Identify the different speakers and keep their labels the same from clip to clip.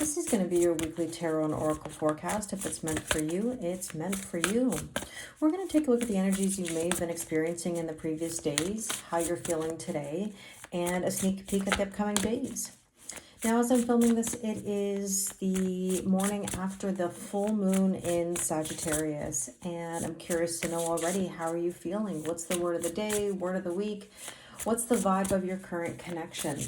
Speaker 1: This is going to be your weekly tarot and oracle forecast. If it's meant for you, it's meant for you. We're going to take a look at the energies you may have been experiencing in the previous days, how you're feeling today, and a sneak peek at the upcoming days. Now, as I'm filming this, it is the morning after the full moon in Sagittarius, and I'm curious to know already, how are you feeling? What's the word of the day, word of the week? What's the vibe of your current connection?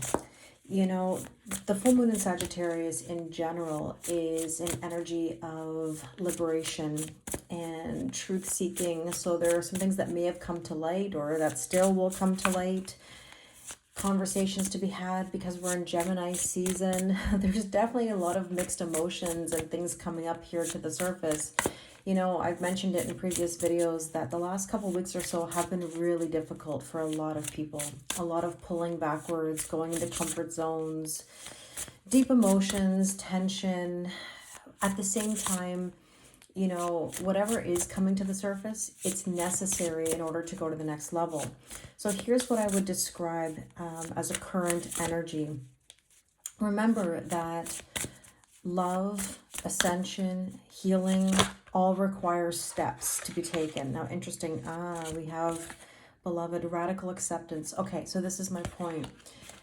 Speaker 1: You know, the full moon in Sagittarius in general is an energy of liberation and truth seeking. So there are some things that may have come to light or that still will come to light. Conversations to be had because we're in Gemini season. There's definitely a lot of mixed emotions and things coming up here to the surface. You know, I've mentioned it in previous videos that the last couple of weeks or so have been really difficult for a lot of people. A lot of pulling backwards, going into comfort zones, deep emotions, tension. At the same time, you know, whatever is coming to the surface, it's necessary in order to go to the next level. So here's what I would describe as a current energy. Remember that love, ascension, healing all require steps to be taken. Now, interesting. We have beloved radical acceptance. Okay, so this is my point,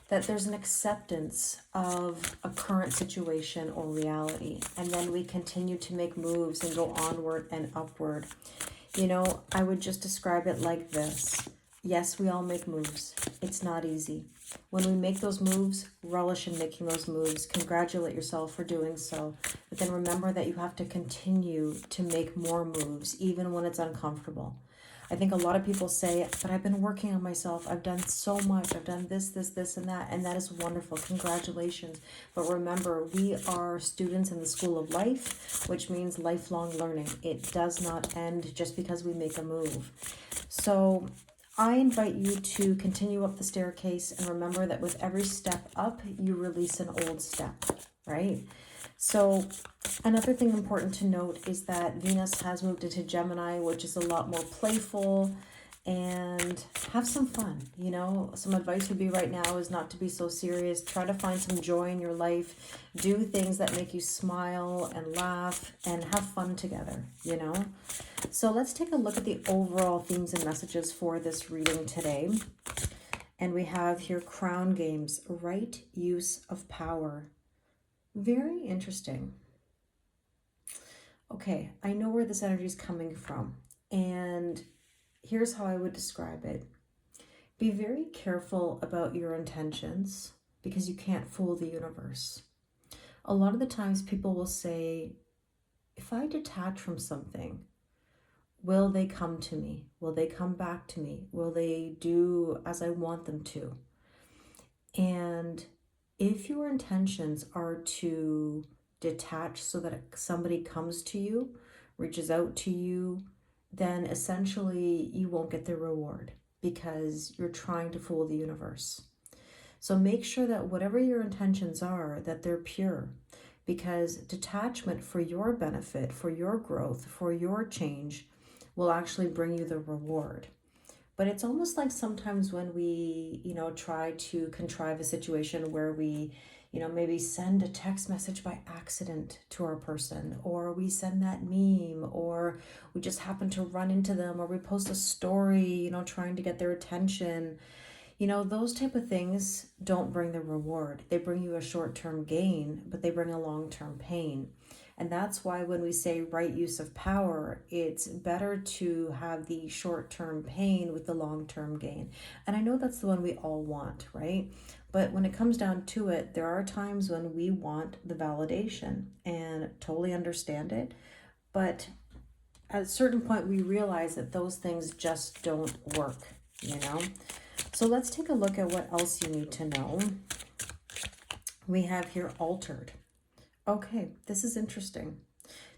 Speaker 1: that there's an acceptance of a current situation or reality, and then we continue to make moves and go onward and upward. You know, I would just describe it like this. Yes, we all make moves. It's not easy. When we make those moves, relish in making those moves. Congratulate yourself for doing so. But then remember that you have to continue to make more moves, even when it's uncomfortable. I think a lot of people say, but I've been working on myself. I've done so much. I've done this, and that. And that is wonderful. Congratulations. But remember, we are students in the school of life, which means lifelong learning. It does not end just because we make a move. So I invite you to continue up the staircase and remember that with every step up, you release an old step, right? So another thing important to note is that Venus has moved into Gemini, which is a lot more playful, and have some fun. You know, some advice would be right now is not to be so serious. Try to find some joy in your life. Do things that make you smile and laugh and have fun together, you know. So let's take a look at the overall themes and messages for this reading today. And we have here Crown Games, right use of power. Very interesting. Okay, I know where this energy is coming from, and here's how I would describe it. Be very careful about your intentions because you can't fool the universe. A lot of the times people will say, if I detach from something, will they come to me? Will they come back to me? Will they do as I want them to? And if your intentions are to detach so that somebody comes to you, reaches out to you, then essentially you won't get the reward because you're trying to fool the universe. So make sure that whatever your intentions are, that they're pure, because detachment for your benefit, for your growth, for your change will actually bring you the reward. But it's almost like sometimes when we, you know, try to contrive a situation where we, you know, maybe send a text message by accident to our person, or we send that meme, or we just happen to run into them, or we post a story, you know, trying to get their attention. You know, those type of things don't bring the reward. They bring you a short-term gain, but they bring a long-term pain. And that's why when we say right use of power, it's better to have the short-term pain with the long-term gain. And I know that's the one we all want, right? But when it comes down to it, there are times when we want the validation and totally understand it. But at a certain point, we realize that those things just don't work, you know? So let's take a look at what else you need to know. We have here altered. Okay, this is interesting.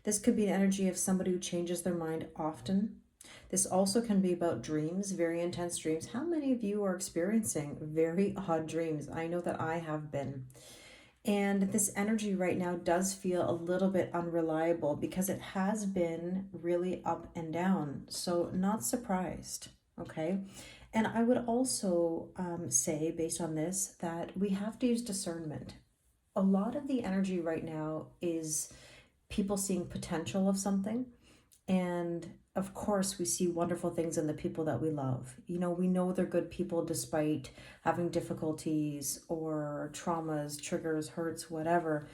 Speaker 1: This could be an energy of somebody who changes their mind often. This also can be about dreams, very intense dreams. How many of you are experiencing very odd dreams? I know that I have been. And this energy right now does feel a little bit unreliable because it has been really up and down. So not surprised, okay? And I would also say, based on this, that we have to use discernment. a lot of the energy right now is people seeing potential of something. And of course, we see wonderful things in the people that we love. We know they're good people despite having difficulties or traumas, triggers, hurts, whatever.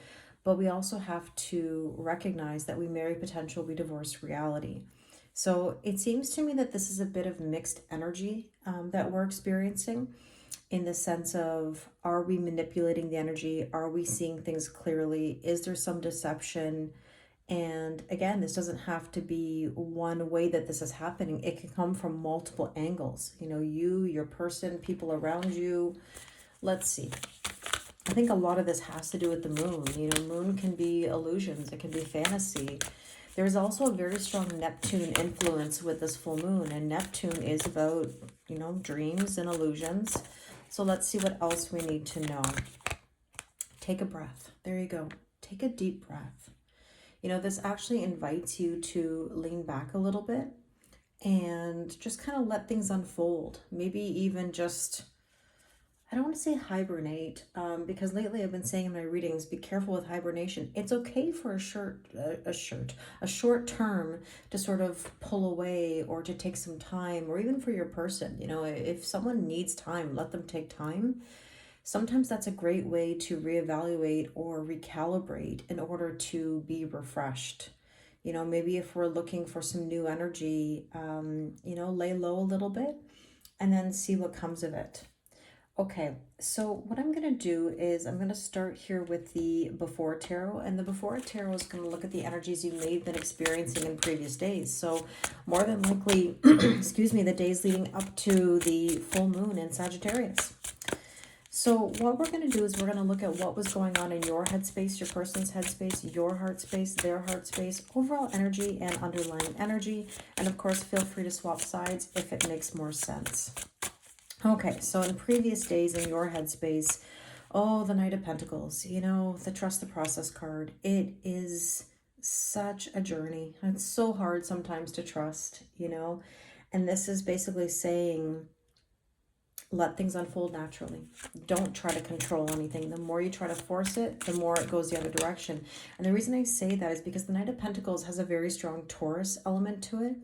Speaker 1: But we also have to recognize that we marry potential, we divorce reality. So it seems to me that this is a bit of mixed energy that we're experiencing, in the sense of, are we manipulating the energy? Are we seeing things clearly? Is there some deception? And again, this doesn't have to be one way that this is happening. It can come from multiple angles. You, your person, people around you. Let's see. I think a lot of this has to do with the moon. Moon can be illusions. It can be fantasy. There's also a very strong Neptune influence with this full moon. And Neptune is about, dreams and illusions. So let's see what else we need to know. Take a breath. There you go. Take a deep breath. This actually invites you to lean back a little bit and just kind of let things unfold. Maybe even just, I don't want to say hibernate, because lately I've been saying in my readings, be careful with hibernation. It's okay for a short term to sort of pull away or to take some time, or even for your person. If someone needs time, let them take time. Sometimes that's a great way to reevaluate or recalibrate in order to be refreshed. Maybe if we're looking for some new energy, lay low a little bit and then see what comes of it. Okay, so what I'm going to do is I'm going to start here with the Before Tarot. And the Before Tarot is going to look at the energies you may have been experiencing in previous days. So more than likely, excuse me, the days leading up to the full moon in Sagittarius. So what we're going to do is we're going to look at what was going on in your headspace, your person's headspace, your heart space, their heart space, overall energy and underlying energy. And of course, feel free to swap sides if it makes more sense. Okay, so in previous days in your headspace, the Knight of Pentacles, the Trust the Process card. It is such a journey. It's so hard sometimes to trust, and this is basically saying, let things unfold naturally. Don't try to control anything. The more you try to force it, the more it goes the other direction. And the reason I say that is because the Knight of Pentacles has a very strong Taurus element to it.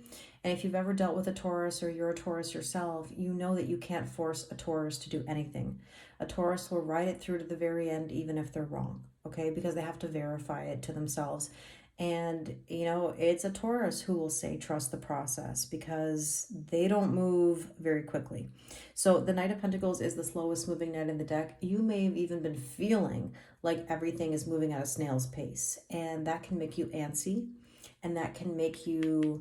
Speaker 1: And if you've ever dealt with a Taurus or you're a Taurus yourself, you know that you can't force a Taurus to do anything. A Taurus will ride it through to the very end, even if they're wrong, okay? Because they have to verify it to themselves. And, it's a Taurus who will say, trust the process, because they don't move very quickly. So the Knight of Pentacles is the slowest moving knight in the deck. You may have even been feeling like everything is moving at a snail's pace. And that can make you antsy. And that can make you,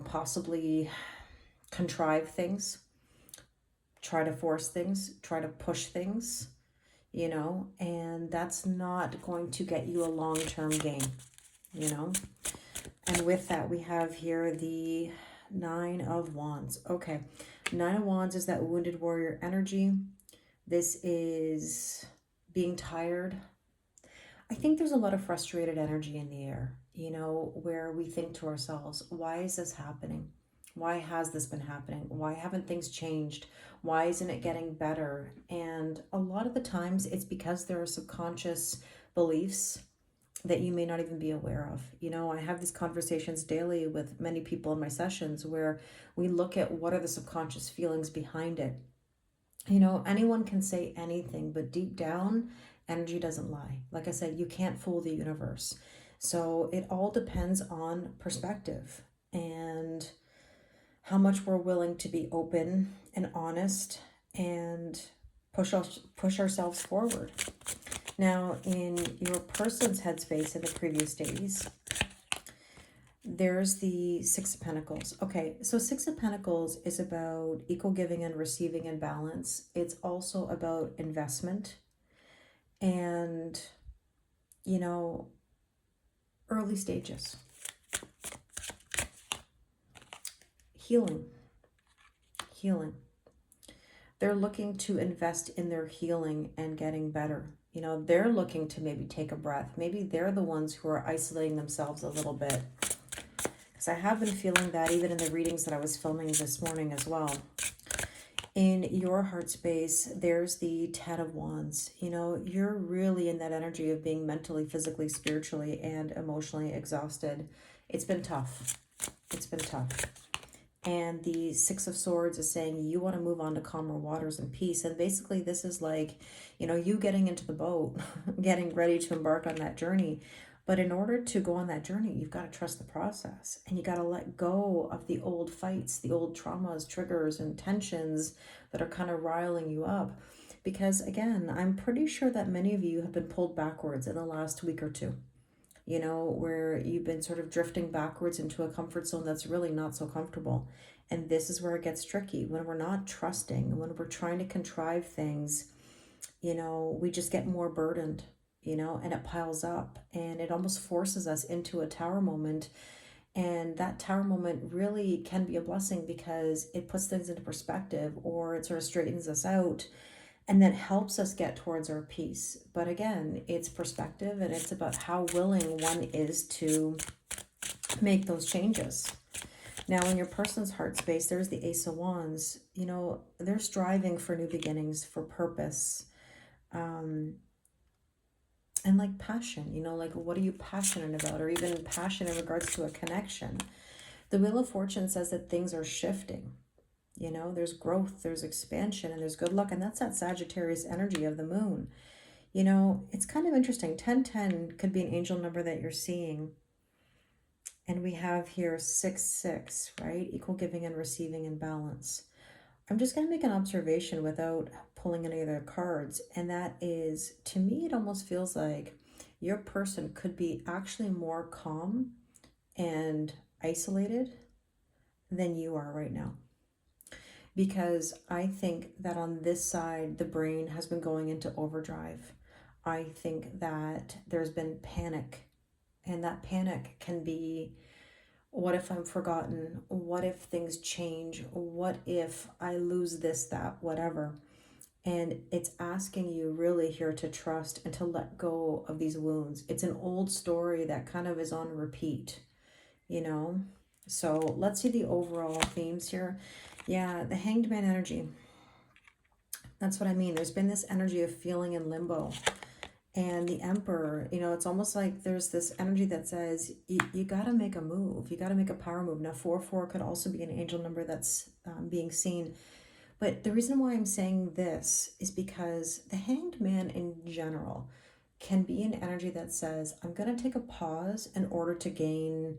Speaker 1: possibly contrive things, try to force things, try to push things, and that's not going to get you a long-term gain. And with that, we have here the Nine of Wands. Okay, Nine of Wands is that wounded warrior energy. This is being tired. I think there's a lot of frustrated energy in the air, where we think to ourselves, why is this happening? Why has this been happening? Why haven't things changed? Why isn't it getting better? And a lot of the times it's because there are subconscious beliefs that you may not even be aware of. I have these conversations daily with many people in my sessions where we look at what are the subconscious feelings behind it. Anyone can say anything, but deep down, energy doesn't lie. Like I said, you can't fool the universe. So it all depends on perspective and how much we're willing to be open and honest and push ourselves forward. Now, in your person's headspace in the previous days, there's the Six of Pentacles. Okay, so Six of Pentacles is about equal giving and receiving and balance. It's also about investment and, early stages. Healing. They're looking to invest in their healing and getting better. They're looking to maybe take a breath. Maybe they're the ones who are isolating themselves a little bit. Because I have been feeling that even in the readings that I was filming this morning as well. In your heart space, there's the Ten of Wands. You know, you're really in that energy of being mentally, physically, spiritually, and emotionally exhausted. It's been tough. It's been tough. And the Six of Swords is saying you want to move on to calmer waters and peace. And basically, this is like, you know, you getting into the boat, getting ready to embark on that journey. But in order to go on that journey, you've got to trust the process, and you got to let go of the old fights, the old traumas, triggers, and tensions that are kind of riling you up. Because again, I'm pretty sure that many of you have been pulled backwards in the last week or two, you know, where you've been sort of drifting backwards into a comfort zone that's really not so comfortable. And this is where it gets tricky. When we're not trusting, when we're trying to contrive things, you know, we just get more burdened, you know, and it piles up, and it almost forces us into a tower moment. And that tower moment really can be a blessing because it puts things into perspective, or it sort of straightens us out and then helps us get towards our peace. But again, it's perspective, and it's about how willing one is to make those changes. Now, in your person's heart space, there's the Ace of Wands. You know, they're striving for new beginnings, for purpose, and like passion, you know, like what are you passionate about, or even passion in regards to a connection. The Wheel of Fortune says that things are shifting. You know, there's growth, there's expansion, and there's good luck. And that's that Sagittarius energy of the moon. You know, it's kind of interesting. 1010 could be an angel number that you're seeing. And we have here 6-6, right? Equal giving and receiving in balance. I'm just going to make an observation without pulling any other cards. And that is, to me, it almost feels like your person could be actually more calm and isolated than you are right now. Because I think that on this side, the brain has been going into overdrive. I think that there's been panic, and that panic can be, what if I'm forgotten? What if things change? What if I lose this, that, whatever? And it's asking you really here to trust and to let go of these wounds. It's an old story that kind of is on repeat, you know? So let's see the overall themes here. Yeah, the Hanged Man energy. That's what I mean. There's been this energy of feeling in limbo. And the Emperor, you know, it's almost like there's this energy that says, you got to make a move. You got to make a power move. Now, 4-4 could also be an angel number that's being seen. But the reason why I'm saying this is because the Hanged Man in general can be an energy that says, I'm going to take a pause in order to gain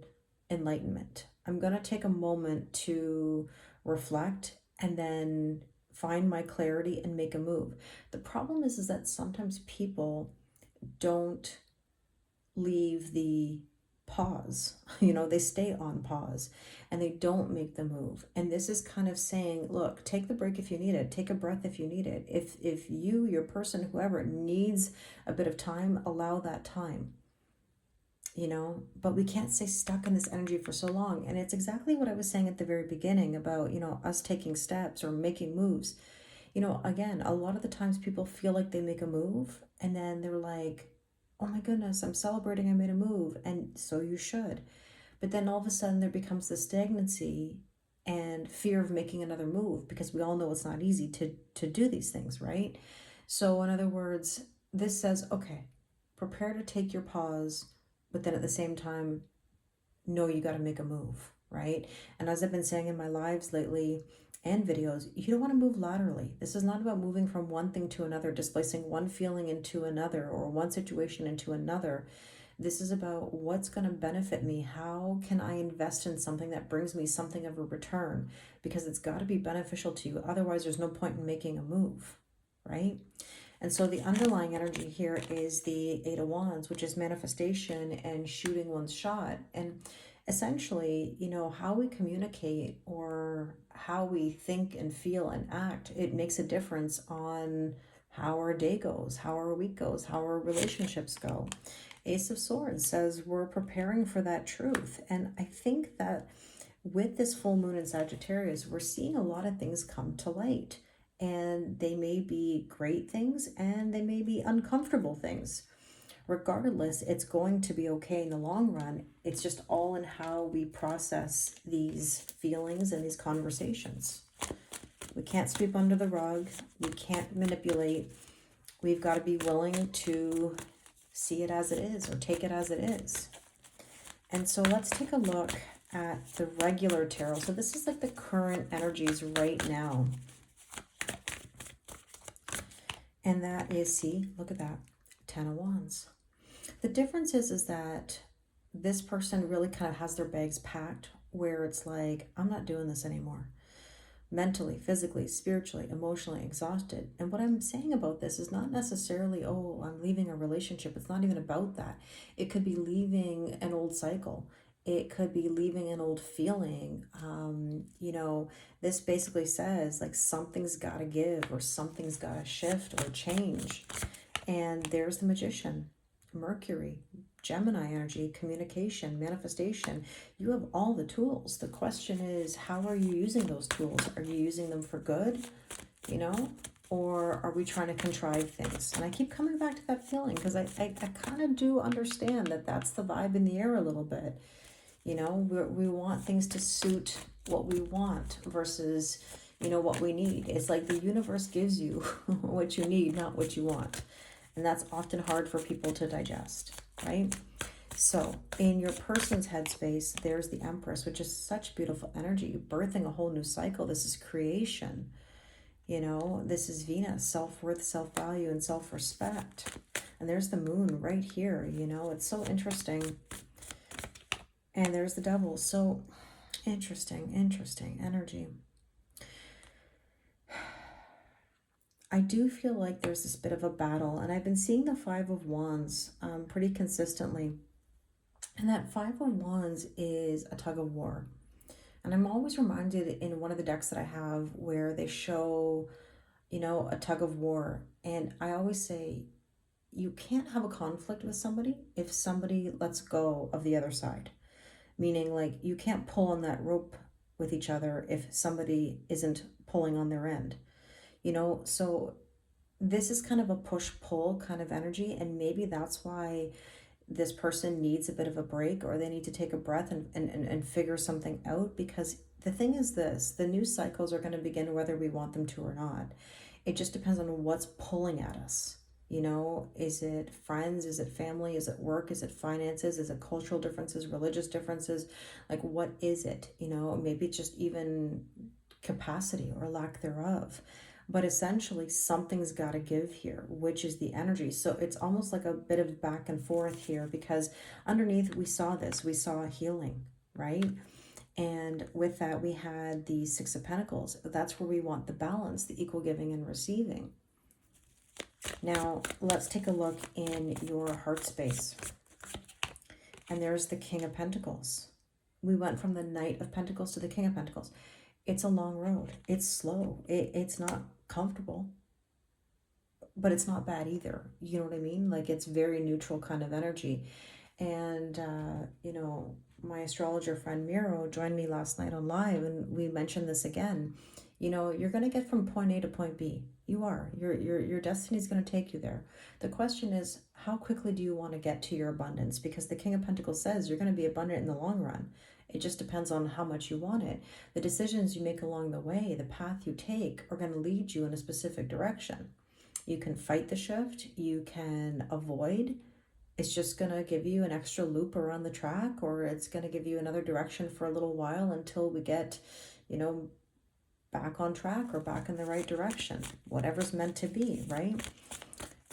Speaker 1: enlightenment. I'm going to take a moment to reflect and then find my clarity and make a move. The problem is that sometimes people don't leave the pause. You know, they stay on pause and they don't make the move. And this is kind of saying, look, take the break if you need it, take a breath if you need it. If you, your person, whoever needs a bit of time, allow that time. You know, but we can't stay stuck in this energy for so long. And it's exactly what I was saying at the very beginning about, you know, us taking steps or making moves. You know, again, a lot of the times people feel like they make a move and then they're like, oh my goodness, I'm celebrating I made a move. And so you should. But then all of a sudden there becomes this stagnancy and fear of making another move, because we all know it's not easy to do these things, right? So in other words, this says, okay, prepare to take your pause, but then at the same time, know you got to make a move, right? And as I've been saying in my lives lately and videos, you don't want to move laterally. This is not about moving from one thing to another, displacing one feeling into another or one situation into another. This is about what's going to benefit me. How can I invest in something that brings me something of a return? Because it's got to be beneficial to you. Otherwise, there's no point in making a move, right? And so the underlying energy here is the Eight of Wands, which is manifestation and shooting one's shot. And essentially, you know, how we communicate or how we think and feel and act, it makes a difference on how our day goes, how our week goes, how our relationships go. Ace of Swords says we're preparing for that truth. And I think that with this full moon in Sagittarius, we're seeing a lot of things come to light. And they may be great things and they may be uncomfortable things. Regardless, it's going to be okay in the long run. It's just all in how we process these feelings and these conversations. We can't sweep under the rug. We can't manipulate. We've got to be willing to see it as it is or take it as it is. And so let's take a look at the regular tarot. So this is like the current energies right now. And that is, see, look at that, 10 of Wands. The difference is that this person really kind of has their bags packed, where it's like, I'm not doing this anymore. Mentally, physically, spiritually, emotionally exhausted. And what I'm saying about this is not necessarily, oh, I'm leaving a relationship. It's not even about that. It could be leaving an old cycle. It could be leaving an old feeling. You know, this basically says like something's got to give, or something's got to shift or change. And there's the Magician, Mercury, Gemini energy, communication, manifestation. You have all the tools. The question is, how are you using those tools? Are you using them for good, you know, or are we trying to contrive things? And I keep coming back to that feeling because I kind of do understand that that's the vibe in the air a little bit. You know, we want things to suit what we want versus, you know, what we need. It's like the universe gives you what you need, not what you want. And that's often hard for people to digest, right? So in your person's headspace, there's the Empress, which is such beautiful energy, birthing a whole new cycle. This is creation. You know, this is Venus, self-worth, self-value, and self-respect. And there's the Moon right here. You know, it's so interesting. And there's the Devil. So interesting energy. I do feel like there's this bit of a battle, and I've been seeing the Five of Wands pretty consistently. And that Five of Wands is a tug of war. And I'm always reminded in one of the decks that I have where they show, you know, a tug of war. And I always say, you can't have a conflict with somebody if somebody lets go of the other side. Meaning, like, you can't pull on that rope with each other if somebody isn't pulling on their end. You know, so this is kind of a push-pull kind of energy, and maybe that's why this person needs a bit of a break, or they need to take a breath and figure something out. Because the thing is this, the new cycles are going to begin whether we want them to or not. It just depends on what's pulling at us. You know, is it friends? Is it family? Is it work? Is it finances? Is it cultural differences, religious differences? Like, what is it? You know, maybe it's just even capacity or lack thereof. But essentially, something's got to give here, which is the energy. So it's almost like a bit of back and forth here, because underneath we saw this. We saw healing, right? And with that, we had the Six of Pentacles. That's where we want the balance, the equal giving and receiving. Now, let's take a look in your heart space. And there's the King of Pentacles. We went from the Knight of Pentacles to the King of Pentacles. It's a long road. It's slow. It's not comfortable, but it's not bad either. You know what I mean? Like, it's very neutral kind of energy. And, you know, my astrologer friend Miro joined me last night on live, and we mentioned this again. You know, you're going to get from point A to point B. You are. Your destiny is going to take you there. The question is, how quickly do you want to get to your abundance? Because the King of Pentacles says you're going to be abundant in the long run. It just depends on how much you want it. The decisions you make along the way, the path you take, are going to lead you in a specific direction. You can fight the shift. You can avoid. It's just going to give you an extra loop around the track, or it's going to give you another direction for a little while until we get, you know, back on track or back in the right direction. Whatever's meant to be, right?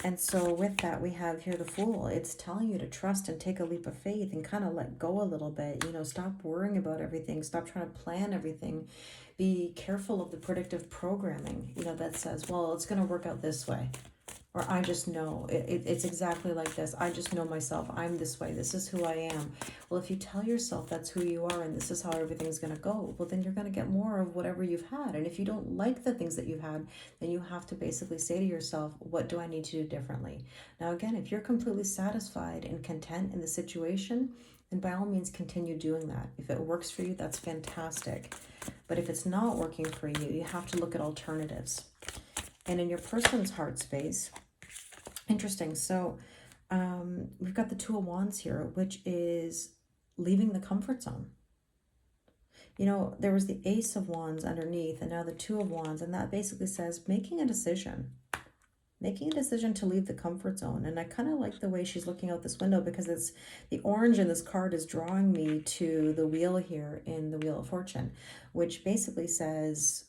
Speaker 1: And so with that, we have here the Fool. It's telling you to trust and take a leap of faith and kind of let go a little bit. You know, stop worrying about everything. Stop trying to plan everything. Be careful of the predictive programming, you know, that says, well, it's going to work out this way. Or I just know, it's exactly like this. I just know myself. I'm this way. This is who I am. Well, if you tell yourself that's who you are and this is how everything's going to go, well, then you're going to get more of whatever you've had. And if you don't like the things that you've had, then you have to basically say to yourself, what do I need to do differently? Now, again, if you're completely satisfied and content in the situation, then by all means, continue doing that. If it works for you, that's fantastic. But if it's not working for you, you have to look at alternatives. And in your person's heart space, interesting. So we've got the Two of Wands here, which is leaving the comfort zone. You know, there was the Ace of Wands underneath and now the Two of Wands. And that basically says making a decision. Making a decision to leave the comfort zone. And I kind of like the way she's looking out this window, because it's the orange in this card is drawing me to the wheel here in the Wheel of Fortune, which basically says,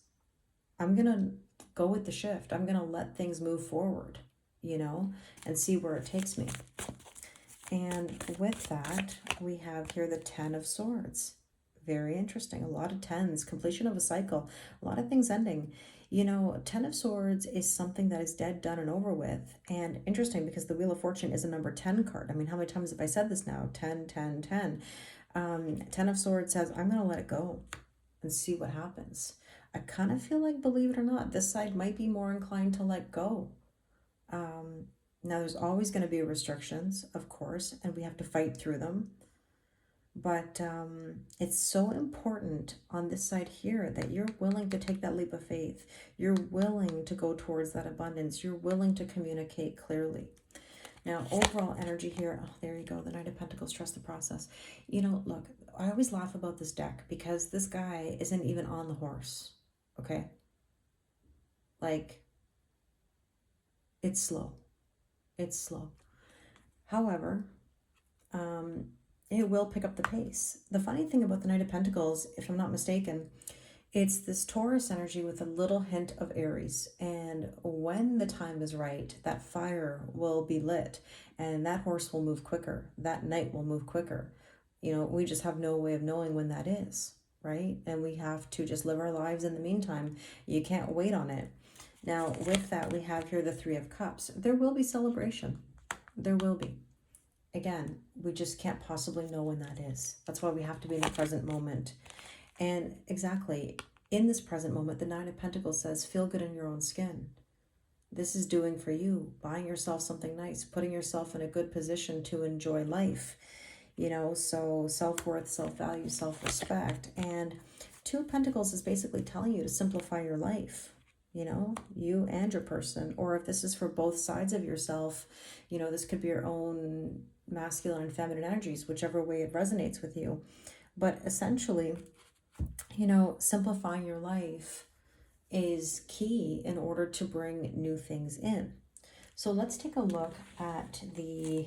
Speaker 1: I'm going to go with the shift. I'm going to let things move forward, you know, and see where it takes me. And with that, we have here the Ten of Swords. Very interesting. A lot of tens, completion of a cycle, a lot of things ending. You know, Ten of Swords is something that is dead, done, and over with. And interesting, because the Wheel of Fortune is a number 10 card. I mean, how many times have I said this now? 10, 10, 10. 10 of Swords says, I'm going to let it go and see what happens. I kind of feel like, believe it or not, this side might be more inclined to let go. Now, there's always going to be restrictions, of course, and we have to fight through them. But it's so important on this side here that you're willing to take that leap of faith. You're willing to go towards that abundance. You're willing to communicate clearly. Now, overall energy here, oh, there you go, the Knight of Pentacles, trust the process. You know, look, I always laugh about this deck because this guy isn't even on the horse, okay? Like, it's slow. It's slow. However, it will pick up the pace. The funny thing about the Knight of Pentacles, if I'm not mistaken, it's this Taurus energy with a little hint of Aries. And when the time is right, that fire will be lit and that horse will move quicker. That knight will move quicker. You know, we just have no way of knowing when that is, right? And we have to just live our lives in the meantime. You can't wait on it. Now, with that, we have here the Three of Cups. There will be celebration. There will be. Again, we just can't possibly know when that is. That's why we have to be in the present moment. And exactly, in this present moment, the Nine of Pentacles says, feel good in your own skin. This is doing for you, buying yourself something nice, putting yourself in a good position to enjoy life. You know, so self-worth, self-value, self-respect. And Two of Pentacles is basically telling you to simplify your life. You know, you and your person, or if this is for both sides of yourself, you know, this could be your own masculine and feminine energies, whichever way it resonates with you. But essentially, you know, simplifying your life is key in order to bring new things in. So let's take a look at the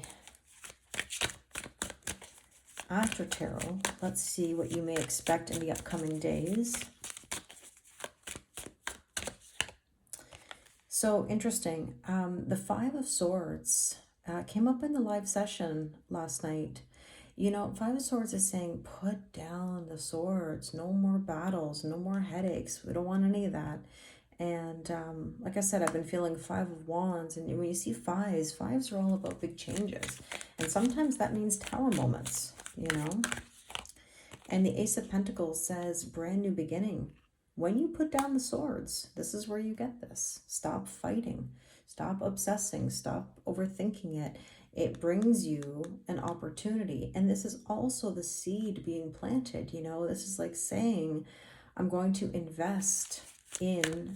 Speaker 1: After Tarot. Let's see what you may expect in the upcoming days. So interesting. The Five of Swords came up in the live session last night. You know, Five of Swords is saying, put down the swords. No more battles. No more headaches. We don't want any of that. And like I said, I've been feeling Five of Wands. And when you see fives, fives are all about big changes. And sometimes that means tower moments, you know. And the Ace of Pentacles says, brand new beginning. When you put down the swords, this is where you get this. Stop fighting. Stop obsessing. Stop overthinking it. It brings you an opportunity. And this is also the seed being planted. You know, this is like saying, I'm going to invest in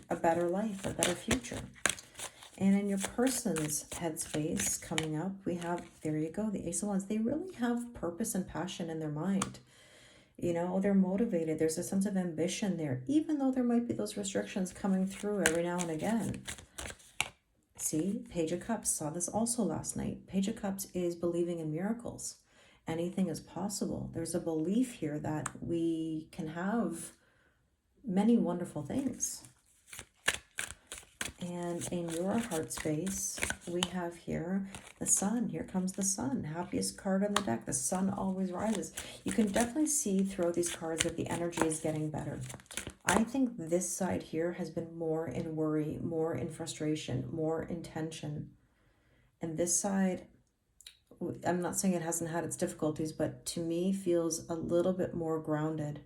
Speaker 1: a better life, a better future. And in your person's headspace coming up, we have, there you go, the Ace of Wands. They really have purpose and passion in their mind. You know, they're motivated. There's a sense of ambition there, even though there might be those restrictions coming through every now and again. See, Page of Cups, saw this also last night. Page of Cups is believing in miracles. Anything is possible. There's a belief here that we can have many wonderful things. And in your heart space, we have here the Sun. Here comes the Sun, happiest card on the deck. The Sun always rises. You can definitely see through these cards that the energy is getting better. I think this side here has been more in worry, more in frustration, more in tension. And this side, I'm not saying it hasn't had its difficulties, but to me feels a little bit more grounded.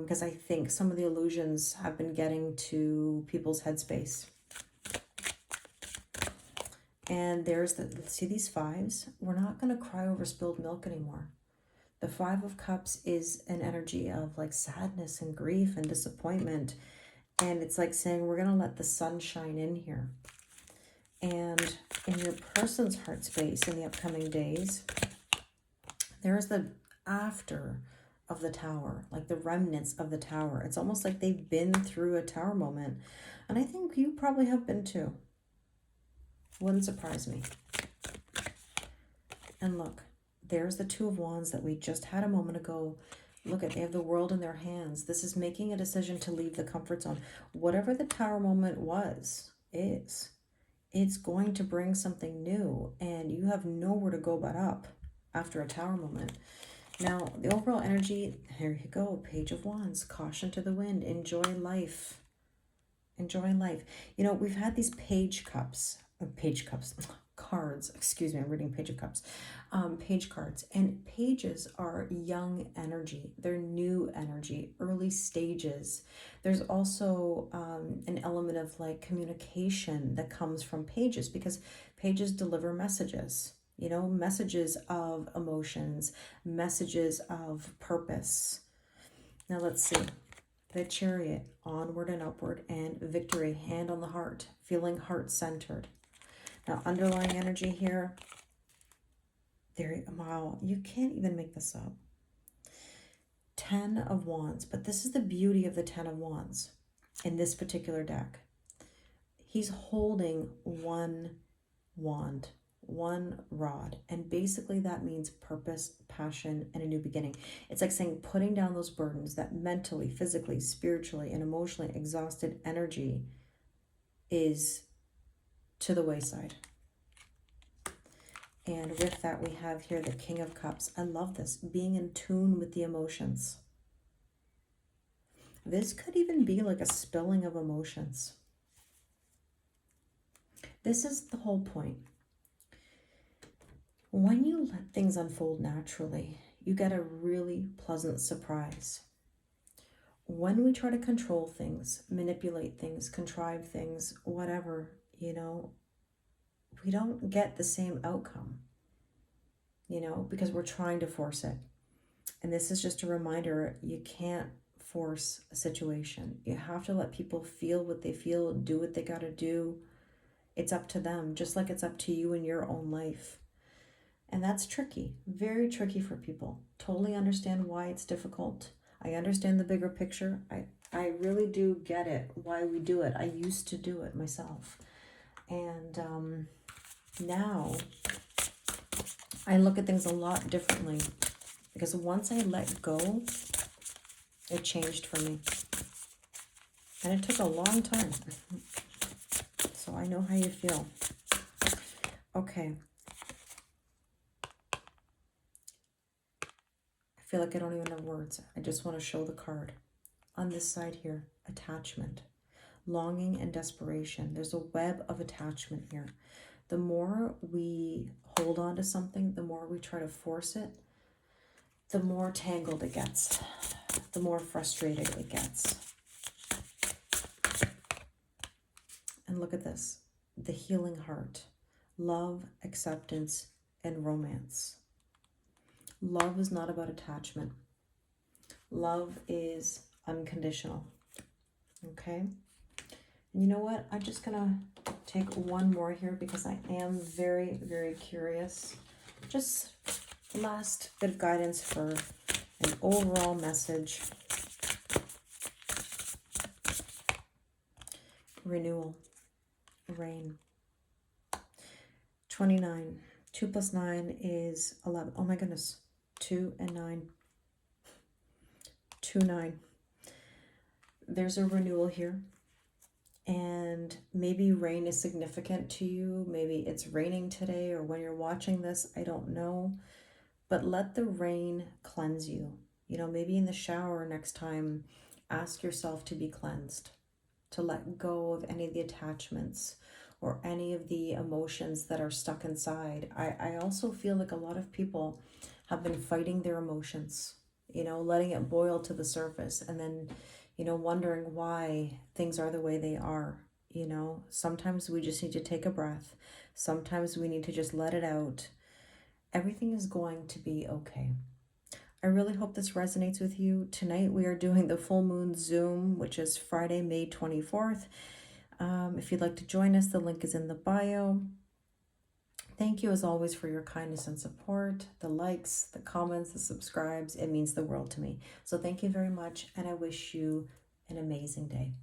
Speaker 1: Because I think some of the illusions have been getting to people's headspace. And there's the, see these fives? We're not going to cry over spilled milk anymore. The Five of Cups is an energy of like sadness and grief and disappointment. And it's like saying, we're going to let the sun shine in here. And in your person's heart space in the upcoming days, there's the after of the tower, like the remnants of the tower. It's almost like they've been through a tower moment. And I think you probably have been too. Wouldn't surprise me. And look, there's the Two of Wands that we just had a moment ago. Look at, they have the world in their hands. This is making a decision to leave the comfort zone. Whatever the tower moment is, it's going to bring something new, and you have nowhere to go but up after a tower moment. Now, the overall energy, here you go, Page of Wands, caution to the wind, enjoy life. Enjoy life. You know, we've had these cards, excuse me, I'm reading Page of Cups, page cards. And pages are young energy. They're new energy, early stages. There's also an element of like communication that comes from pages, because pages deliver messages, you know, messages of emotions, messages of purpose. Now let's see. The Chariot, onward and upward, and victory, hand on the heart, feeling heart-centered. Now, underlying energy here, wow, you can't even make this up. 10 of Wands, but this is the beauty of the 10 of Wands in this particular deck. He's holding one wand, one rod, and basically that means purpose, passion, and a new beginning. It's like saying putting down those burdens, that mentally, physically, spiritually, and emotionally exhausted energy is to the wayside. And with that, we have here the King of Cups. I love this, being in tune with the emotions. This could even be like a spilling of emotions. This is the whole point. When you let things unfold naturally, you get a really pleasant surprise. When we try to control things, manipulate things, contrive things, whatever, you know, we don't get the same outcome, you know, because we're trying to force it. And this is just a reminder, you can't force a situation. You have to let people feel what they feel, do what they got to do. It's up to them, just like it's up to you in your own life. And that's tricky, very tricky for people. Totally understand why it's difficult. I understand the bigger picture. I really do get it, why we do it. I used to do it myself. And now I look at things a lot differently, because once I let go, it changed for me. And it took a long time. So I know how you feel. Okay. I feel like I don't even have words. I just want to show the card. On this side here, attachment, longing and desperation. There's a web of attachment here. The more we hold on to something, the more we try to force it, the more tangled it gets, the more frustrated it gets. And look at this, the healing heart, love, acceptance, and romance. Love is not about attachment. Love is unconditional. Okay? And you know what? I'm just going to take one more here because I am very, very curious. Just last bit of guidance for an overall message. Renewal. Rain. 29. 2 plus 9 is 11. Oh my goodness. 2 and 9. 2, 9. There's a renewal here. And maybe rain is significant to you. Maybe it's raining today, or when you're watching this, I don't know. But let the rain cleanse you. You know, maybe in the shower next time, ask yourself to be cleansed, to let go of any of the attachments or any of the emotions that are stuck inside. I also feel like a lot of people have been fighting their emotions, you know, letting it boil to the surface, and then, you know, wondering why things are the way they are. You know, sometimes we just need to take a breath. Sometimes we need to just let it out. Everything is going to be okay. I really hope this resonates with you. Tonight we are doing the full moon Zoom, which is Friday, May 24th. If you'd like to join us, the link is in the bio. Thank you as always for your kindness and support, the likes, the comments, the subscribes. It means the world to me. So thank you very much, and I wish you an amazing day.